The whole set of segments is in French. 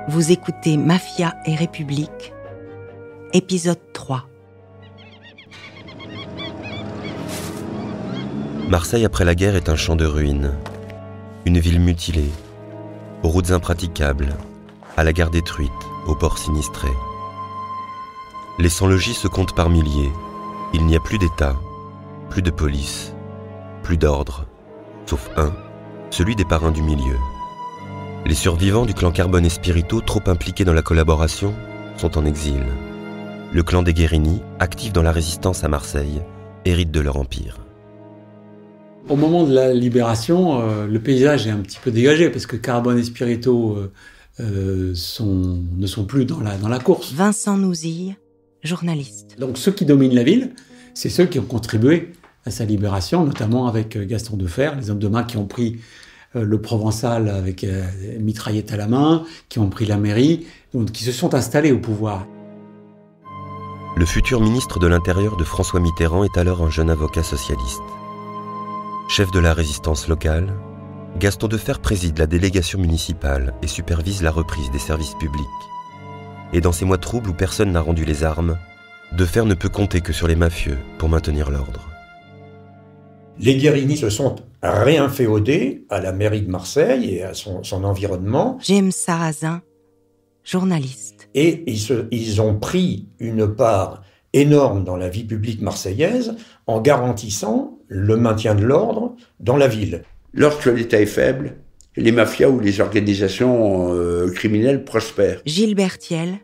Vous écoutez Mafia et République, épisode 3. Marseille après la guerre est un champ de ruines. Une ville mutilée, aux routes impraticables, à la gare détruite, aux ports sinistrés. Les sans-logis se comptent par milliers. Il n'y a plus d'État, plus de police, plus d'ordre, sauf un, celui des parrains du milieu. Les survivants du clan Carbone et Spirito, trop impliqués dans la collaboration, sont en exil. Le clan des Guérini, actif dans la résistance à Marseille, hérite de leur empire. Au moment de la libération, le paysage est un petit peu dégagé parce que Carbone et Spirito ne sont plus dans la course. Vincent Nouzille, journaliste. Donc ceux qui dominent la ville, c'est ceux qui ont contribué à sa libération, notamment avec Gaston Defferre, les hommes de main qui ont pris le Provençal avec mitraillette à la main, qui ont pris la mairie, donc qui se sont installés au pouvoir. Le futur ministre de l'Intérieur de François Mitterrand est alors un jeune avocat socialiste. Chef de la résistance locale, Gaston Defferre préside la délégation municipale et supervise la reprise des services publics. Et dans ces mois troubles où personne n'a rendu les armes, Defferre ne peut compter que sur les mafieux pour maintenir l'ordre. Les Guérini se sont réinféodés à la mairie de Marseille et à son environnement. James Sarrazin, journaliste. Et ils ont pris une part énorme dans la vie publique marseillaise en garantissant le maintien de l'ordre dans la ville. Lorsque l'État est faible, les mafias ou les organisations criminelles prospèrent. Gilbert Thiel,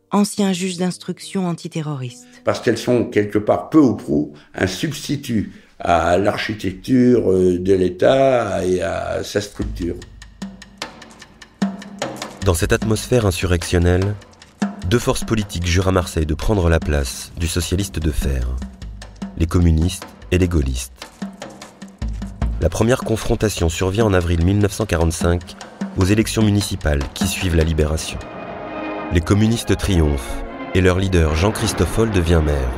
ancien juge d'instruction antiterroriste. Parce qu'elles sont quelque part peu ou prou un substitut à l'architecture de l'État et à sa structure. Dans cette atmosphère insurrectionnelle, deux forces politiques jurent à Marseille de prendre la place du socialiste Defferre, les communistes et les gaullistes. La première confrontation survient en avril 1945 aux élections municipales qui suivent la libération. Les communistes triomphent et leur leader Jean-Christophe Holl devient maire.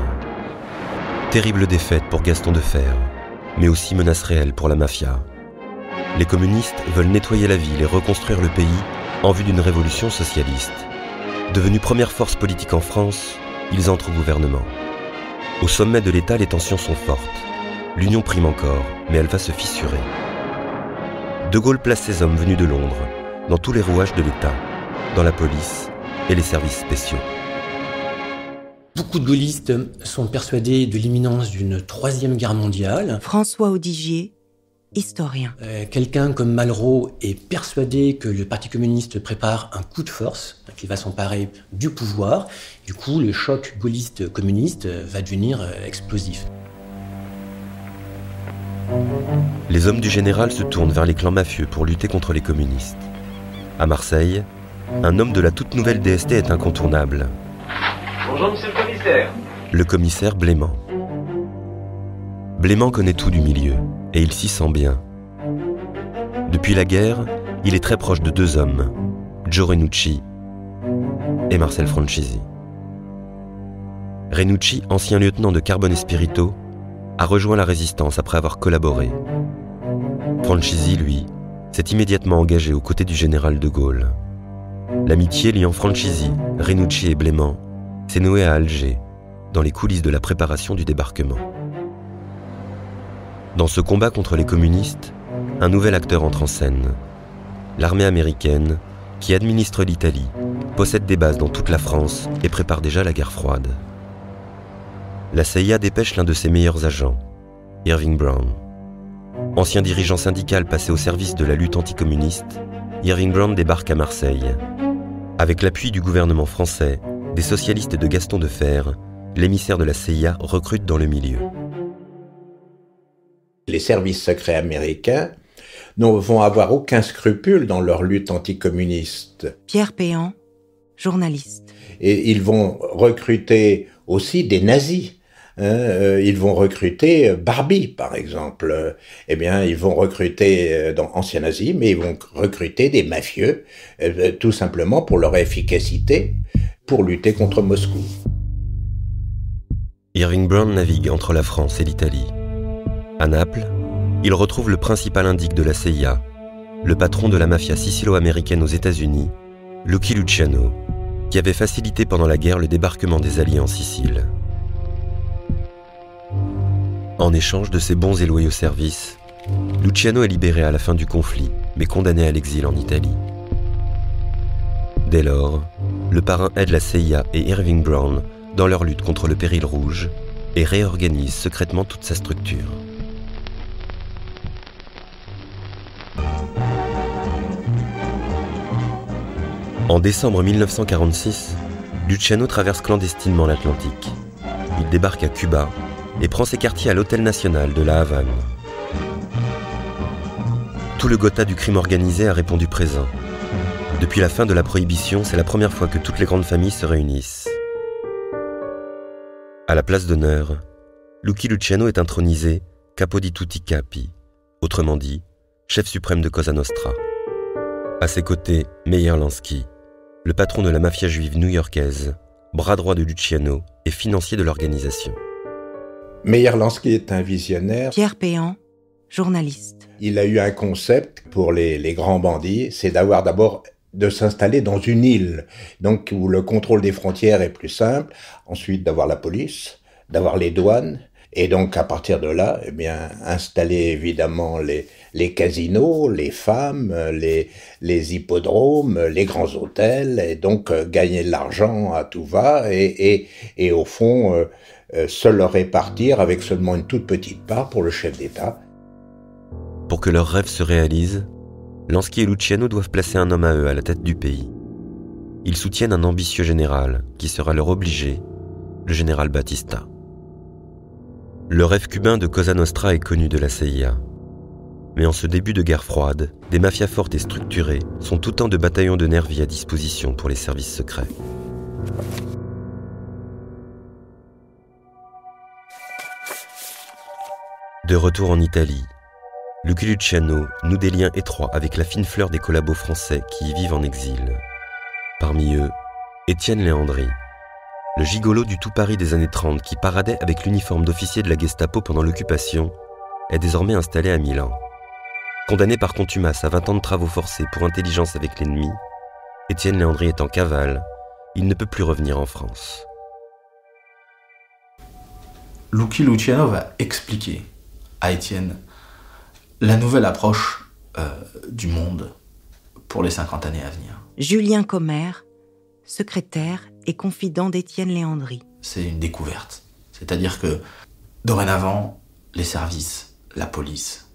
Terrible défaite pour Gaston Defferre, mais aussi menace réelle pour la mafia. Les communistes veulent nettoyer la ville et reconstruire le pays en vue d'une révolution socialiste. Devenus première force politique en France, ils entrent au gouvernement. Au sommet de l'État, les tensions sont fortes. L'union prime encore, mais elle va se fissurer. De Gaulle place ses hommes venus de Londres, dans tous les rouages de l'État, dans la police et les services spéciaux. Beaucoup de gaullistes sont persuadés de l'imminence d'une troisième guerre mondiale. François Audigier, historien. Quelqu'un comme Malraux est persuadé que le Parti communiste prépare un coup de force, qu'il va s'emparer du pouvoir. Du coup, le choc gaulliste-communiste va devenir explosif. Les hommes du général se tournent vers les clans mafieux pour lutter contre les communistes. À Marseille, un homme de la toute nouvelle DST est incontournable. Bonjour, monsieur le commissaire. Le commissaire Blément. Blément connaît tout du milieu, et il s'y sent bien. Depuis la guerre, il est très proche de deux hommes, Joe Renucci et Marcel Franchisi. Renucci, ancien lieutenant de Carbone et Spirito, a rejoint la résistance après avoir collaboré. Franchisi, lui, s'est immédiatement engagé aux côtés du général de Gaulle. L'amitié liant Franchisi, Renucci et Blément s'est nouée à Alger, dans les coulisses de la préparation du débarquement. Dans ce combat contre les communistes, un nouvel acteur entre en scène. L'armée américaine, qui administre l'Italie, possède des bases dans toute la France et prépare déjà la guerre froide. La CIA dépêche l'un de ses meilleurs agents, Irving Brown. Ancien dirigeant syndical passé au service de la lutte anticommuniste, Irving Brown débarque à Marseille. Avec l'appui du gouvernement français, des socialistes de Gaston Defferre, l'émissaire de la CIA recrute dans le milieu. Les services secrets américains ne vont avoir aucun scrupule dans leur lutte anticommuniste. Pierre Péan, journaliste. Et ils vont recruter aussi des nazis. Ils vont recruter Barbie, par exemple. Ils vont recruter anciens nazis, mais ils vont recruter des mafieux, tout simplement pour leur efficacité, pour lutter contre Moscou. Irving Brown navigue entre la France et l'Italie. À Naples, il retrouve le principal indique de la CIA, le patron de la mafia sicilo-américaine aux États-Unis, Lucky Luciano, qui avait facilité pendant la guerre le débarquement des Alliés en Sicile. En échange de ses bons et loyaux services, Luciano est libéré à la fin du conflit, mais condamné à l'exil en Italie. Dès lors, le parrain aide la CIA et Irving Brown dans leur lutte contre le péril rouge et réorganise secrètement toute sa structure. En décembre 1946, Luciano traverse clandestinement l'Atlantique. Il débarque à Cuba et prend ses quartiers à l'Hôtel National de La Havane. Tout le Gotha du crime organisé a répondu présent. Depuis la fin de la Prohibition, c'est la première fois que toutes les grandes familles se réunissent. À la place d'honneur, Lucky Luciano est intronisé Capo di tutti capi, autrement dit, chef suprême de Cosa Nostra. À ses côtés, Meyer Lansky, le patron de la mafia juive new-yorkaise, bras droit de Luciano et financier de l'organisation. Meyer Lansky est un visionnaire. Pierre Péan, journaliste. Il a eu un concept pour les grands bandits, c'est d'avoir d'abord de s'installer dans une île, donc où le contrôle des frontières est plus simple, ensuite d'avoir la police, d'avoir les douanes, et donc à partir de là, eh bien, installer évidemment les casinos, les femmes, les hippodromes, les grands hôtels, et donc gagner de l'argent à tout va, et au fond se le répartir avec seulement une toute petite part pour le chef d'État. Pour que leurs rêves se réalisent, Lansky et Luciano doivent placer un homme à eux à la tête du pays. Ils soutiennent un ambitieux général qui sera leur obligé, le général Batista. Le rêve cubain de Cosa Nostra est connu de la CIA. Mais en ce début de guerre froide, des mafias fortes et structurées sont autant de bataillons de nervis à disposition pour les services secrets. De retour en Italie, Lucky Luciano noue des liens étroits avec la fine fleur des collabos français qui y vivent en exil. Parmi eux, Étienne Léandri, le gigolo du tout Paris des années 30 qui paradait avec l'uniforme d'officier de la Gestapo pendant l'occupation, est désormais installé à Milan. Condamné par contumace à 20 ans de travaux forcés pour intelligence avec l'ennemi, Étienne Léandri est en cavale, il ne peut plus revenir en France. Lucky Luciano va expliquer à Étienne la nouvelle approche du monde pour les 50 années à venir. Julien Commère, secrétaire et confident d'Étienne Léandri. C'est une découverte. C'est-à-dire que, dorénavant, les services, la police,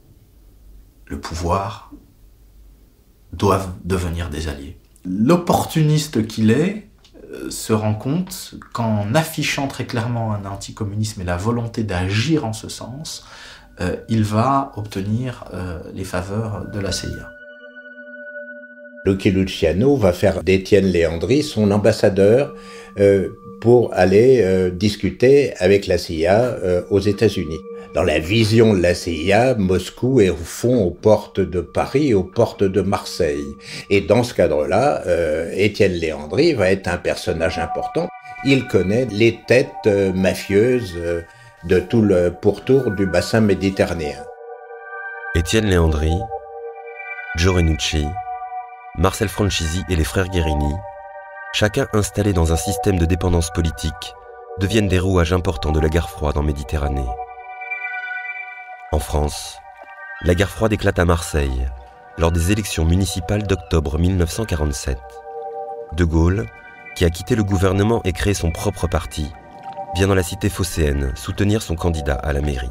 le pouvoir doivent devenir des alliés. L'opportuniste qu'il est se rend compte qu'en affichant très clairement un anticommunisme et la volonté d'agir en ce sens, il va obtenir les faveurs de la CIA. Lucky Luciano va faire d'Étienne Léandri son ambassadeur pour aller discuter avec la CIA aux États-Unis. Dans la vision de la CIA, Moscou est au fond aux portes de Paris et aux portes de Marseille. Et dans ce cadre-là, Étienne Léandri va être un personnage important. Il connaît les têtes mafieuses de tout le pourtour du bassin méditerranéen. Étienne Léandri, Joe Renucci, Marcel Franchisi et les frères Guérini, chacun installé dans un système de dépendance politique, deviennent des rouages importants de la guerre froide en Méditerranée. En France, la guerre froide éclate à Marseille, lors des élections municipales d'octobre 1947. De Gaulle, qui a quitté le gouvernement et créé son propre parti, vient dans la cité phocéenne soutenir son candidat à la mairie.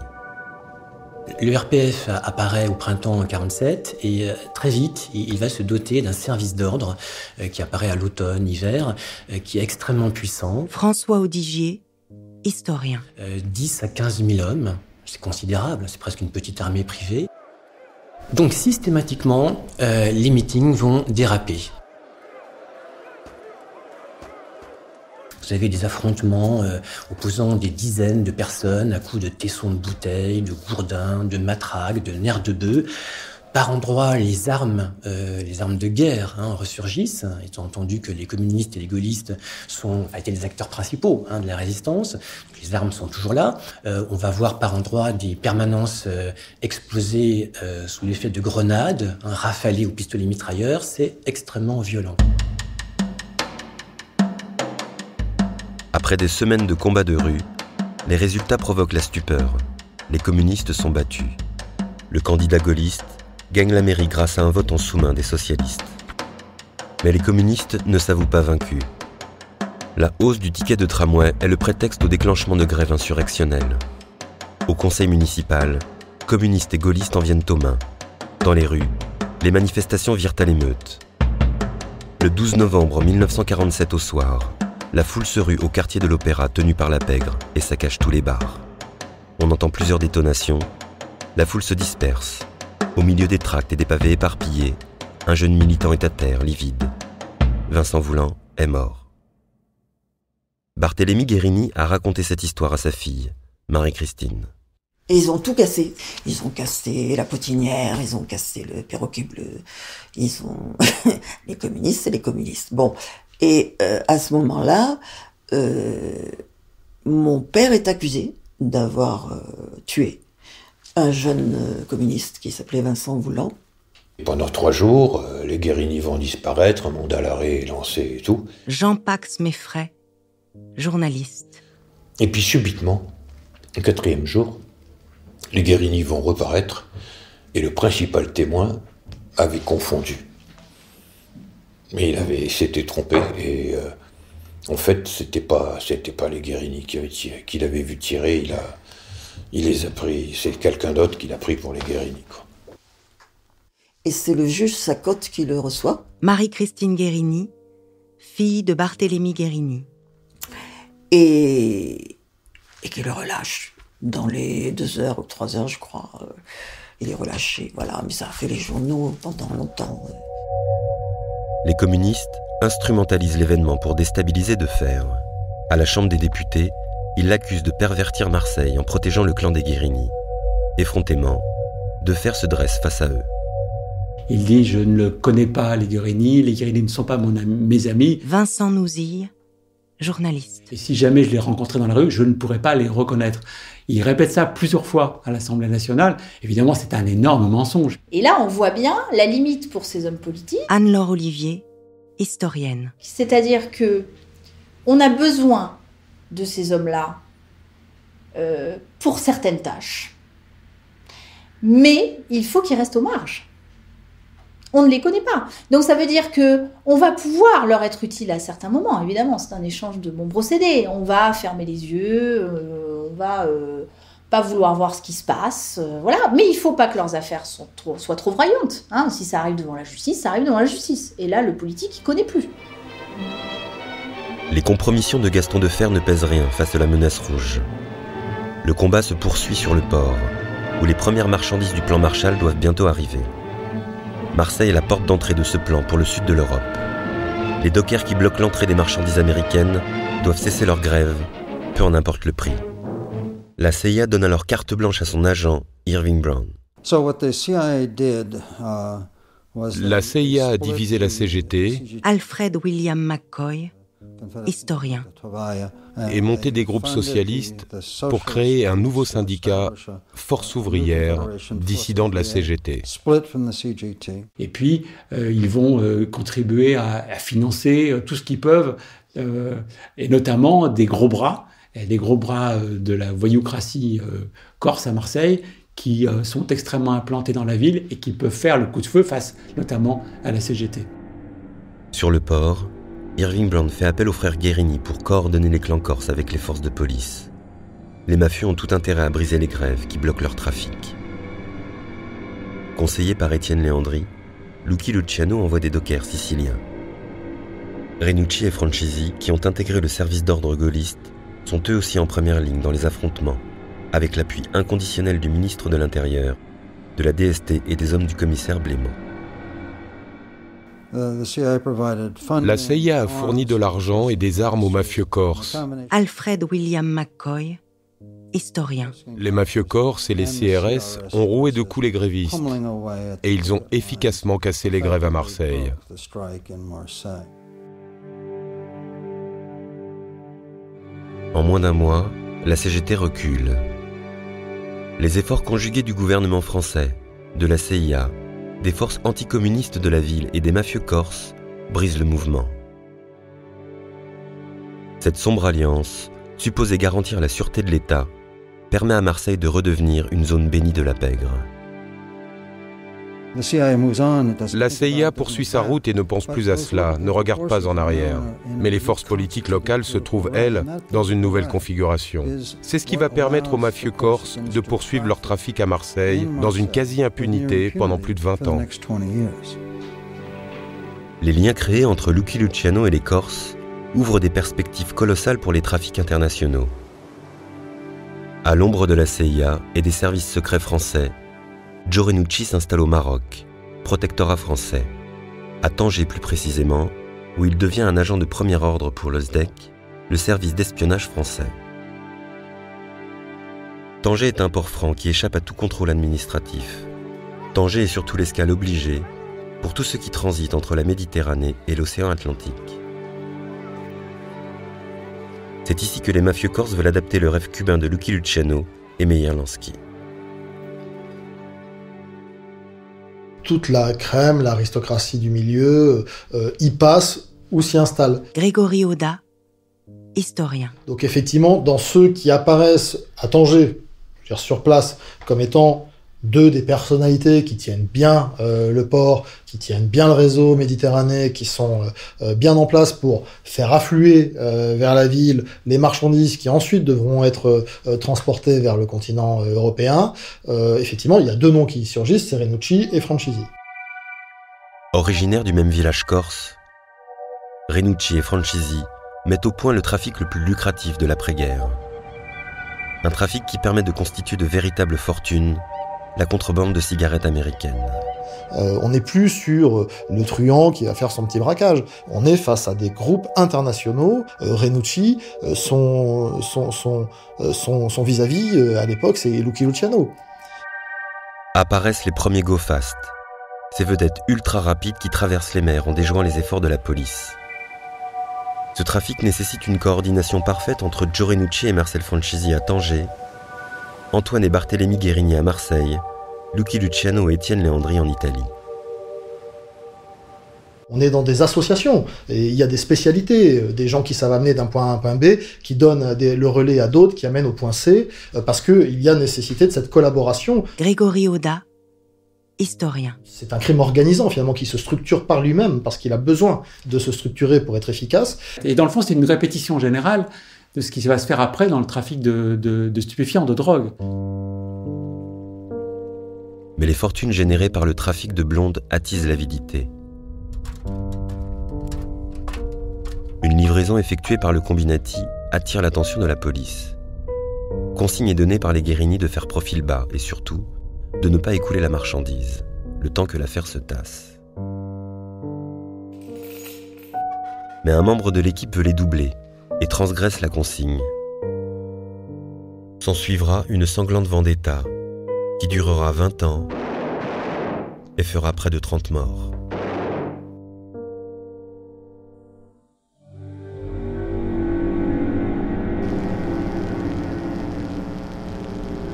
Le RPF apparaît au printemps 1947 et très vite, il va se doter d'un service d'ordre qui apparaît à l'automne, hiver, qui est extrêmement puissant. François Audigier, historien. 10 à 15 000 hommes, c'est considérable, c'est presque une petite armée privée. Donc systématiquement, les meetings vont déraper. Vous avez des affrontements opposant des dizaines de personnes à coups de tessons de bouteilles, de gourdins, de matraques, de nerfs de bœuf. Par endroits, les armes de guerre ressurgissent, étant entendu que les communistes et les gaullistes ont été les acteurs principaux de la résistance. Les armes sont toujours là. On va voir par endroits des permanences explosées sous l'effet de grenades, rafalées au pistolet mitrailleur. C'est extrêmement violent. Après des semaines de combats de rue, les résultats provoquent la stupeur. Les communistes sont battus. Le candidat gaulliste gagne la mairie grâce à un vote en sous-main des socialistes. Mais les communistes ne s'avouent pas vaincus. La hausse du ticket de tramway est le prétexte au déclenchement de grèves insurrectionnelles. Au conseil municipal, communistes et gaullistes en viennent aux mains. Dans les rues, les manifestations virent à l'émeute. Le 12 novembre 1947 au soir, la foule se rue au quartier de l'Opéra tenu par la pègre et saccage tous les bars. On entend plusieurs détonations. La foule se disperse. Au milieu des tracts et des pavés éparpillés, un jeune militant est à terre, livide. Vincent Voulant est mort. Barthélemy Guérini a raconté cette histoire à sa fille, Marie-Christine. Et ils ont tout cassé. Ils ont cassé la potinière, ils ont cassé le perroquet bleu. Ils ont... les communistes, c'est les communistes. Bon. Et à ce moment-là, mon père est accusé d'avoir tué un jeune communiste qui s'appelait Vincent Voulant. Pendant 3 jours, les Guérini vont disparaître, un mandat à l'arrêt est lancé et tout. Jean-Pax Meffray, journaliste. Et puis subitement, le 4e jour, les Guérini vont reparaître et le principal témoin avait confondu. Mais il s'était trompé et en fait, c'était pas les Guérini qui avaient tiré, qu'il avait vu tirer, il les a pris, c'est quelqu'un d'autre qui l'a pris pour les Guérini, quoi. Et c'est le juge Sacotte qui le reçoit. Marie-Christine Guérini, fille de Barthélemy Guérini. Et qui le relâche. Dans les 2 heures ou 3 heures, je crois, il est relâché. Voilà, mais ça a fait les journaux pendant longtemps. Les communistes instrumentalisent l'événement pour déstabiliser Defferre. À la Chambre des députés, ils l'accusent de pervertir Marseille en protégeant le clan des Guérini. Effrontément, Defferre se dresse face à eux. Il dit « Je ne connais pas les Guérini ne sont pas mes amis. » Vincent Nouzille, journaliste. Et si jamais je les rencontrais dans la rue, je ne pourrais pas les reconnaître. Il répète ça plusieurs fois à l'Assemblée nationale. Évidemment, c'est un énorme mensonge. Et là, on voit bien la limite pour ces hommes politiques. Anne-Laure Olivier, historienne. C'est-à-dire que on a besoin de ces hommes-là pour certaines tâches. Mais il faut qu'ils restent aux marges. On ne les connaît pas. Donc ça veut dire qu'on va pouvoir leur être utile à certains moments. Évidemment, c'est un échange de bons procédés. On va fermer les yeux, on va pas vouloir voir ce qui se passe. Voilà. Mais il ne faut pas que leurs affaires soient trop voyantes. Hein. Si ça arrive devant la justice, ça arrive devant la justice. Et là, le politique, il ne connaît plus. Les compromissions de Gaston Defferre ne pèsent rien face à la menace rouge. Le combat se poursuit sur le port, où les premières marchandises du plan Marshall doivent bientôt arriver. Marseille est la porte d'entrée de ce plan pour le sud de l'Europe. Les dockers qui bloquent l'entrée des marchandises américaines doivent cesser leur grève, peu en importe le prix. La CIA donne alors carte blanche à son agent, Irving Brown. La CIA a divisé la CGT, Alfred William McCoy, historien, et monté des groupes socialistes pour créer un nouveau syndicat, Force ouvrière, dissident de la CGT. Et puis, ils vont contribuer à financer tout ce qu'ils peuvent, et notamment des gros bras de la voyoucratie corse à Marseille, qui sont extrêmement implantés dans la ville et qui peuvent faire le coup de feu face notamment à la CGT. Sur le port, Irving Brown fait appel aux frères Guérini pour coordonner les clans corses avec les forces de police. Les mafieux ont tout intérêt à briser les grèves qui bloquent leur trafic. Conseillé par Étienne Léandri, Lucky Luciano envoie des dockers siciliens. Renucci et Francisi, qui ont intégré le service d'ordre gaulliste, sont eux aussi en première ligne dans les affrontements, avec l'appui inconditionnel du ministre de l'Intérieur, de la DST et des hommes du commissaire Blément. La CIA a fourni de l'argent et des armes aux mafieux corses. Alfred William McCoy, historien. Les mafieux corses et les CRS ont roué de coups les grévistes et ils ont efficacement cassé les grèves à Marseille. En moins d'un mois, la CGT recule. Les efforts conjugués du gouvernement français, de la CIA, des forces anticommunistes de la ville et des mafieux corses brisent le mouvement. Cette sombre alliance, supposée garantir la sûreté de l'État, permet à Marseille de redevenir une zone bénie de la pègre. La CIA poursuit sa route et ne pense plus à cela, ne regarde pas en arrière. Mais les forces politiques locales se trouvent, elles, dans une nouvelle configuration. C'est ce qui va permettre aux mafieux corses de poursuivre leur trafic à Marseille dans une quasi-impunité pendant plus de 20 ans. Les liens créés entre Lucky Luciano et les Corses ouvrent des perspectives colossales pour les trafics internationaux. À l'ombre de la CIA et des services secrets français, Joe Renucci s'installe au Maroc, protectorat français, à Tanger plus précisément, où il devient un agent de premier ordre pour le SDEC, le service d'espionnage français. Tanger est un port franc qui échappe à tout contrôle administratif. Tanger est surtout l'escale obligée pour tous ceux qui transitent entre la Méditerranée et l'océan Atlantique. C'est ici que les mafieux corses veulent adapter le rêve cubain de Lucky Luciano et Meyer Lansky. Toute la crème, l'aristocratie du milieu, y passe ou s'y installe. Grégory Oda, historien. Donc effectivement, dans ceux qui apparaissent à Tanger, je veux dire sur place, comme étant des personnalités qui tiennent bien le port, qui tiennent bien le réseau méditerranéen, qui sont bien en place pour faire affluer vers la ville les marchandises qui ensuite devront être transportées vers le continent européen, effectivement, il y a 2 noms qui surgissent, c'est Renucci et Franchisi. Originaires du même village corse, Renucci et Franchisi mettent au point le trafic le plus lucratif de l'après-guerre. Un trafic qui permet de constituer de véritables fortunes, la contrebande de cigarettes américaines. On n'est plus sur le truand qui va faire son petit braquage. On est face à des groupes internationaux. Renucci, son vis-à-vis à l'époque, c'est Lucky Luciano. Apparaissent les premiers go fast, ces vedettes ultra rapides qui traversent les mers en déjouant les efforts de la police. Ce trafic nécessite une coordination parfaite entre Joe Renucci et Marcel Franchisi à Tanger, Antoine et Barthélemy Guérini à Marseille, Lucky Luciano et Étienne Léandri en Italie. On est dans des associations, et il y a des spécialités, des gens qui savent amener d'un point A à un point B, qui donnent le relais à d'autres, qui amènent au point C, parce qu'il y a nécessité de cette collaboration. Grégory Oda, historien. C'est un crime organisant finalement qui se structure par lui-même, parce qu'il a besoin de se structurer pour être efficace. Et dans le fond, c'est une répétition générale de ce qui va se faire après dans le trafic de stupéfiants, de drogue. Mais les fortunes générées par le trafic de blondes attisent l'avidité. Une livraison effectuée par le combinati attire l'attention de la police. Consigne est donnée par les Guérini de faire profil bas et surtout, de ne pas écouler la marchandise, le temps que l'affaire se tasse. Mais un membre de l'équipe veut les doubler et transgresse la consigne. S'en suivra une sanglante vendetta qui durera 20 ans et fera près de 30 morts.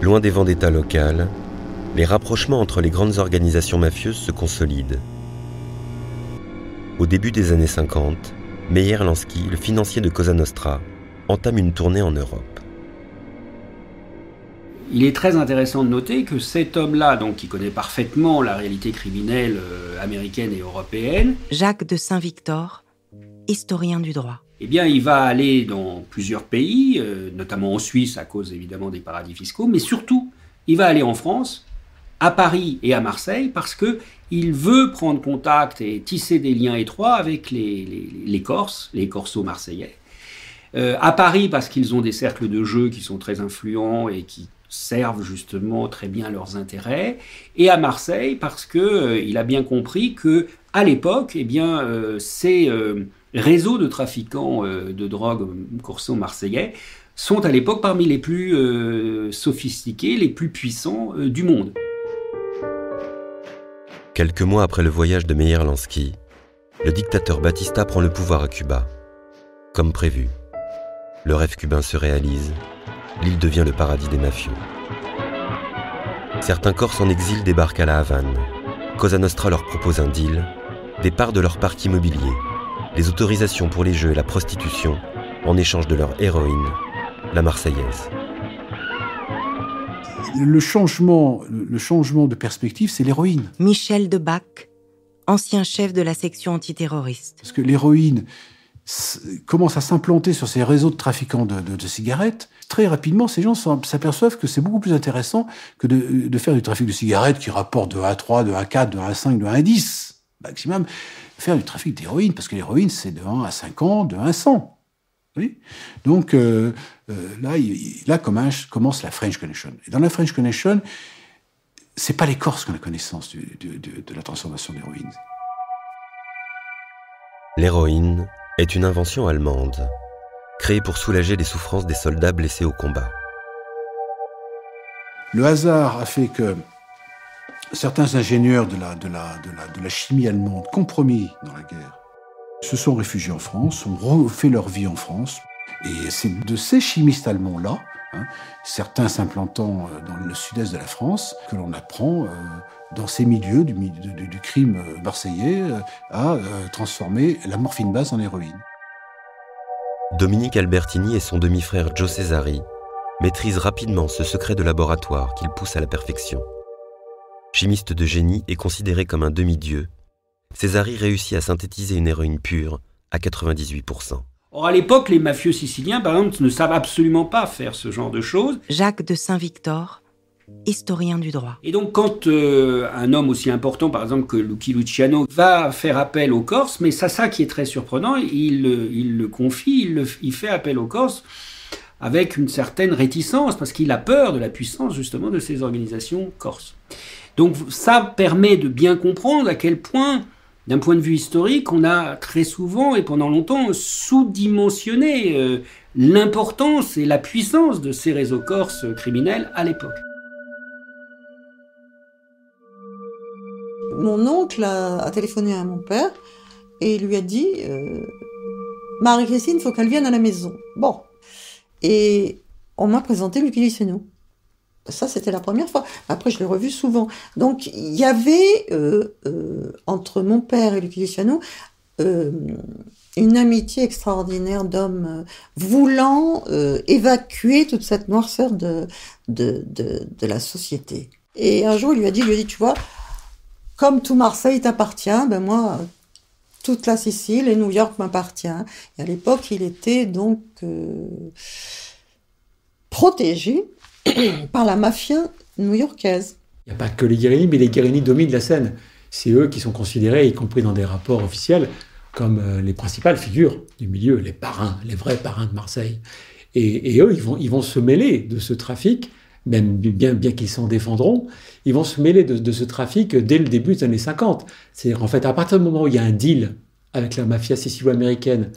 Loin des vendettas locales, les rapprochements entre les grandes organisations mafieuses se consolident. Au début des années 50, Meyer Lansky, le financier de Cosa Nostra, entame une tournée en Europe. Il est très intéressant de noter que cet homme-là, donc, qui connaît parfaitement la réalité criminelle américaine et européenne, Jacques de Saint-Victor, historien du droit. Eh bien, il va aller dans plusieurs pays, notamment en Suisse à cause évidemment des paradis fiscaux, mais surtout, il va aller en France, à Paris et à Marseille, parce que il veut prendre contact et tisser des liens étroits avec les Corses, les Corsos marseillais. À Paris, parce qu'ils ont des cercles de jeu qui sont très influents et qui servent justement très bien leurs intérêts, et à Marseille, parce qu'il a bien compris que à l'époque, eh bien, ces réseaux de trafiquants de drogue corso marseillais sont à l'époque parmi les plus sophistiqués, les plus puissants du monde. Quelques mois après le voyage de Meyer Lansky, le dictateur Batista prend le pouvoir à Cuba. Comme prévu, le rêve cubain se réalise, l'île devient le paradis des mafieux. Certains Corses en exil débarquent à La Havane. Cosa Nostra leur propose un deal, des parts de leur parc immobilier, les autorisations pour les jeux et la prostitution, en échange de leur héroïne, la Marseillaise. Le changement de perspective, c'est l'héroïne. Michel Debac, ancien chef de la section antiterroriste. Parce que l'héroïne commence à s'implanter sur ces réseaux de trafiquants de cigarettes. Très rapidement, ces gens s'aperçoivent que c'est beaucoup plus intéressant que de faire du trafic de cigarettes qui rapporte de 1 à 3, de 1 à 4, de 1 à 5, de 1 à 10 maximum. Faire du trafic d'héroïne, parce que l'héroïne, c'est de 1 à 50, de 1 à 100. Oui. Donc là commence la French Connection. Et dans la French Connection, c'est pas les Corses qui ont la connaissance de la transformation d'héroïne. L'héroïne est une invention allemande, créée pour soulager les souffrances des soldats blessés au combat. Le hasard a fait que certains ingénieurs de la chimie allemande compromis dans la guerre se sont réfugiés en France, ont refait leur vie en France. Et c'est de ces chimistes allemands-là, certains s'implantant dans le sud-est de la France, que l'on apprend dans ces milieux du crime marseillais à transformer la morphine base en héroïne. Dominique Albertini et son demi-frère Joe Cesari maîtrisent rapidement ce secret de laboratoire qu'ils poussent à la perfection. Chimiste de génie et considéré comme un demi-dieu, Cesari réussit à synthétiser une héroïne pure à 98%. Or, à l'époque, les mafieux siciliens, par exemple, ne savent absolument pas faire ce genre de choses. Jacques de Saint-Victor, historien du droit. Et donc, quand un homme aussi important, par exemple, que Lucky Luciano, va faire appel aux Corses, mais c'est ça qui est très surprenant, il le confie, il fait appel aux Corses avec une certaine réticence, parce qu'il a peur de la puissance, justement, de ces organisations corses. Donc, ça permet de bien comprendre à quel point, d'un point de vue historique, on a très souvent et pendant longtemps sous-dimensionné l'importance et la puissance de ces réseaux corses criminels à l'époque. Mon oncle a téléphoné à mon père et il lui a dit Marie-Christine, il faut qu'elle vienne à la maison. Bon. Et on m'a présenté Lucky Luciano. Ça, c'était la première fois. Après, je l'ai revu souvent. Donc, il y avait, entre mon père et Lucky Luciano, une amitié extraordinaire d'hommes voulant évacuer toute cette noirceur de la société. Et un jour, il lui a dit, tu vois, comme tout Marseille t'appartient, ben moi, toute la Sicile et New York m'appartient. Et à l'époque, il était donc protégé par la mafia new-yorkaise. Il n'y a pas que les Guérini, mais les Guérini dominent la scène. C'est eux qui sont considérés, y compris dans des rapports officiels, comme les principales figures du milieu, les parrains, les vrais parrains de Marseille. Et eux, ils vont se mêler de ce trafic, même bien qu'ils s'en défendront, ils vont se mêler de ce trafic dès le début des années 50. C'est-à-dire, en fait, à partir du moment où il y a un deal avec la mafia sicilo-américaine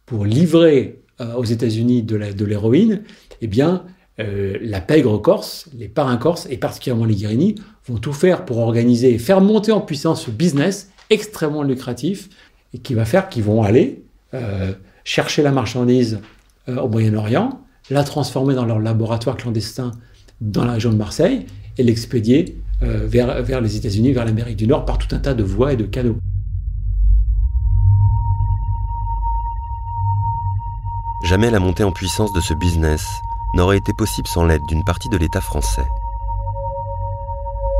pour livrer aux États-Unis de l'héroïne, eh bien, la pègre corse, les parrains corses, et particulièrement les Guérini, vont tout faire pour organiser et faire monter en puissance ce business extrêmement lucratif, et qui va faire qu'ils vont aller chercher la marchandise au Moyen-Orient, la transformer dans leur laboratoire clandestin dans la région de Marseille, et l'expédier vers les États-Unis, vers l'Amérique du Nord, par tout un tas de voies et de canaux. Jamais la montée en puissance de ce business n'aurait été possible sans l'aide d'une partie de l'État français.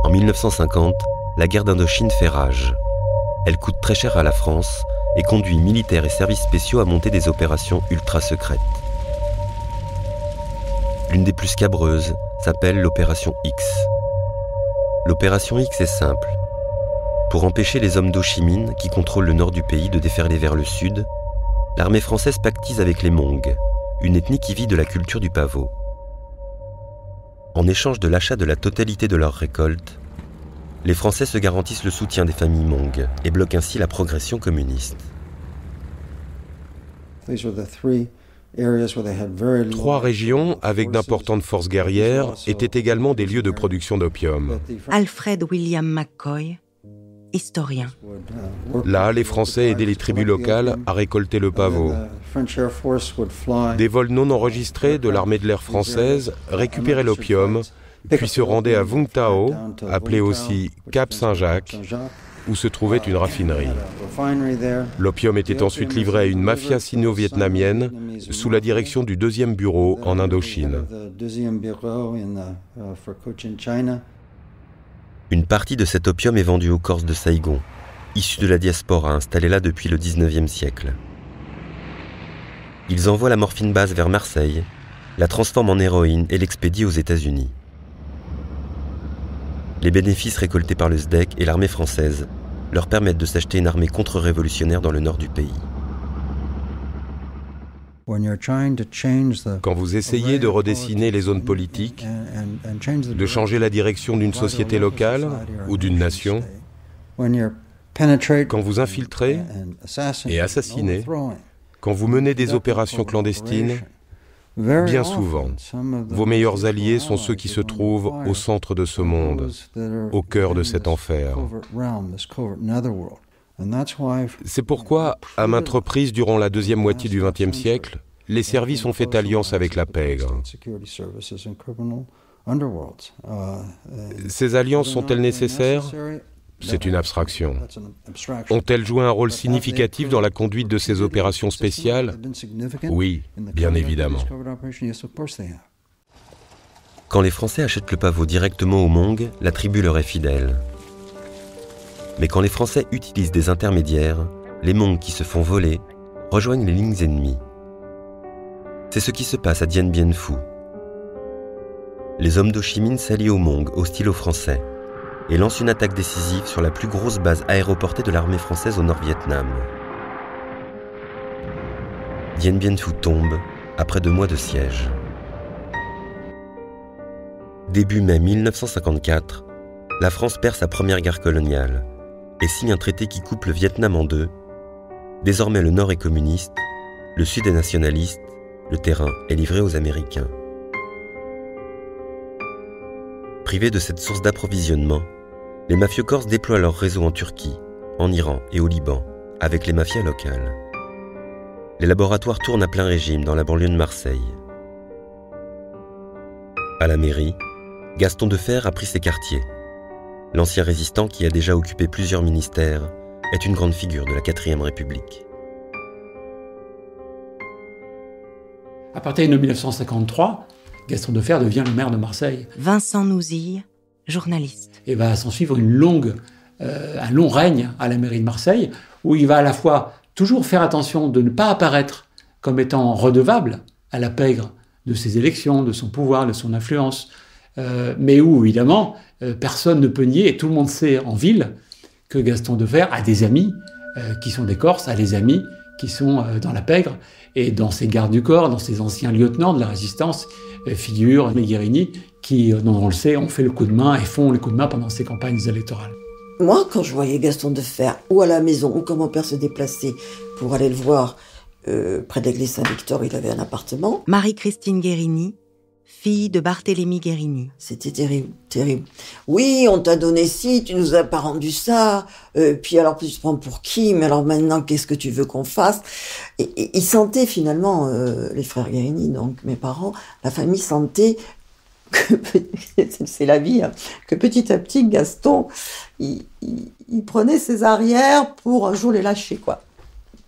En 1950, la guerre d'Indochine fait rage. Elle coûte très cher à la France et conduit militaires et services spéciaux à monter des opérations ultra secrètes. L'une des plus scabreuses s'appelle l'Opération X. L'Opération X est simple. Pour empêcher les hommes d'Ho Chi Minh, qui contrôlent le nord du pays, de déferler vers le sud, l'armée française pactise avec les Hmong, une ethnie qui vit de la culture du pavot. En échange de l'achat de la totalité de leurs récoltes, les Français se garantissent le soutien des familles Hmong et bloquent ainsi la progression communiste. Trois régions avec d'importantes forces guerrières étaient également des lieux de production d'opium. Alfred William McCoy, historien. Là, les Français aidaient les tribus locales à récolter le pavot. Des vols non enregistrés de l'armée de l'air française récupéraient l'opium, puis se rendaient à Vung Tau, appelé aussi Cap Saint-Jacques, où se trouvait une raffinerie. L'opium était ensuite livré à une mafia sino-vietnamienne sous la direction du 2e bureau en Indochine. Une partie de cet opium est vendue aux Corses de Saïgon, issus de la diaspora installée là depuis le 19e siècle. Ils envoient la morphine base vers Marseille, la transforment en héroïne et l'expédient aux États-Unis. Les bénéfices récoltés par le SDEC et l'armée française leur permettent de s'acheter une armée contre-révolutionnaire dans le nord du pays. Quand vous essayez de redessiner les zones politiques, de changer la direction d'une société locale ou d'une nation, quand vous infiltrez et assassinez, quand vous menez des opérations clandestines, bien souvent, vos meilleurs alliés sont ceux qui se trouvent au centre de ce monde, au cœur de cet enfer. C'est pourquoi, à maintes reprises durant la deuxième moitié du XXe siècle, les services ont fait alliance avec la pègre. Ces alliances sont-elles nécessaires ? C'est une abstraction. Ont-elles joué un rôle significatif dans la conduite de ces opérations spéciales ? Oui, bien évidemment. Quand les Français achètent le pavot directement aux Hmong, la tribu leur est fidèle. Mais quand les Français utilisent des intermédiaires, les Hmong qui se font voler rejoignent les lignes ennemies. C'est ce qui se passe à Dien Bien Phu. Les hommes d'Ho Chi Minh s'allient aux Hmong, hostiles aux Français, et lancent une attaque décisive sur la plus grosse base aéroportée de l'armée française au Nord-Vietnam. Dien Bien Phu tombe après 2 mois de siège. Début mai 1954, la France perd sa première guerre coloniale et signe un traité qui coupe le Vietnam en 2. Désormais le Nord est communiste, le Sud est nationaliste, le terrain est livré aux Américains. Privés de cette source d'approvisionnement, les mafieux corses déploient leur réseau en Turquie, en Iran et au Liban, avec les mafias locales. Les laboratoires tournent à plein régime dans la banlieue de Marseille. À la mairie, Gaston Defferre a pris ses quartiers. L'ancien résistant, qui a déjà occupé plusieurs ministères, est une grande figure de la 4e République. À partir de 1953, Gaston Defferre devient le maire de Marseille. Vincent Nouzille, journaliste. Et va s'en suivre un long règne à la mairie de Marseille, où il va à la fois toujours faire attention de ne pas apparaître comme étant redevable à la pègre de ses élections, de son pouvoir, de son influence, mais où, évidemment, personne ne peut nier, et tout le monde sait en ville, que Gaston Defferre a des amis qui sont des Corses, a des amis qui sont dans la pègre, et dans ses gardes du corps, dans ses anciens lieutenants de la résistance, figurent les Guérini, qui, dont on le sait, ont fait le coup de main et font le coup de main pendant ces campagnes électorales. Moi, quand je voyais Gaston Defferre, ou à la maison, ou quand mon père se déplaçait pour aller le voir près de l'église Saint-Victor, il avait un appartement. Marie-Christine Guérini, fille de Barthélemy Guérini. C'était terrible, terrible. Oui, on t'a donné ci, tu nous as pas rendu ça, puis alors tu te prends pour qui, mais alors maintenant qu'est-ce que tu veux qu'on fasse ? Et ils sentaient finalement, les frères Guérini, donc mes parents, la famille sentait que, c'est la vie, hein, que petit à petit Gaston, il prenait ses arrières pour un jour les lâcher, quoi.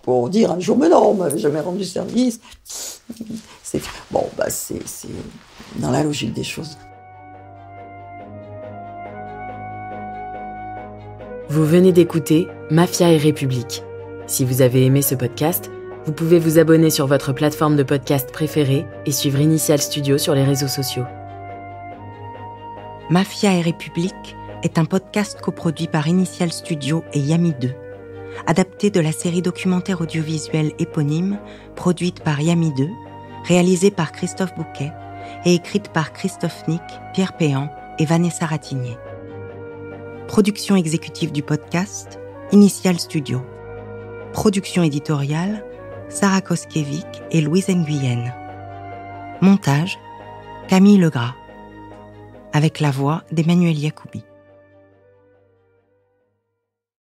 Pour dire un jour, mais non, on m'avait jamais rendu service. C'est dans la logique des choses. Vous venez d'écouter Mafia et République. Si vous avez aimé ce podcast, vous pouvez vous abonner sur votre plateforme de podcast préférée et suivre Initial Studio sur les réseaux sociaux. Mafia et République est un podcast coproduit par Initial Studio et Yami 2, adapté de la série documentaire audiovisuelle éponyme produite par Yami 2, réalisée par Christophe Bouquet et écrite par Christophe Nick, Pierre Péan et Vanessa Ratignier. Production exécutive du podcast, Initial Studio. Production éditoriale, Sarah Koskiewicz et Louise Nguyen. Montage, Camille Legras. Avec la voix d'Emmanuel Yacoubi.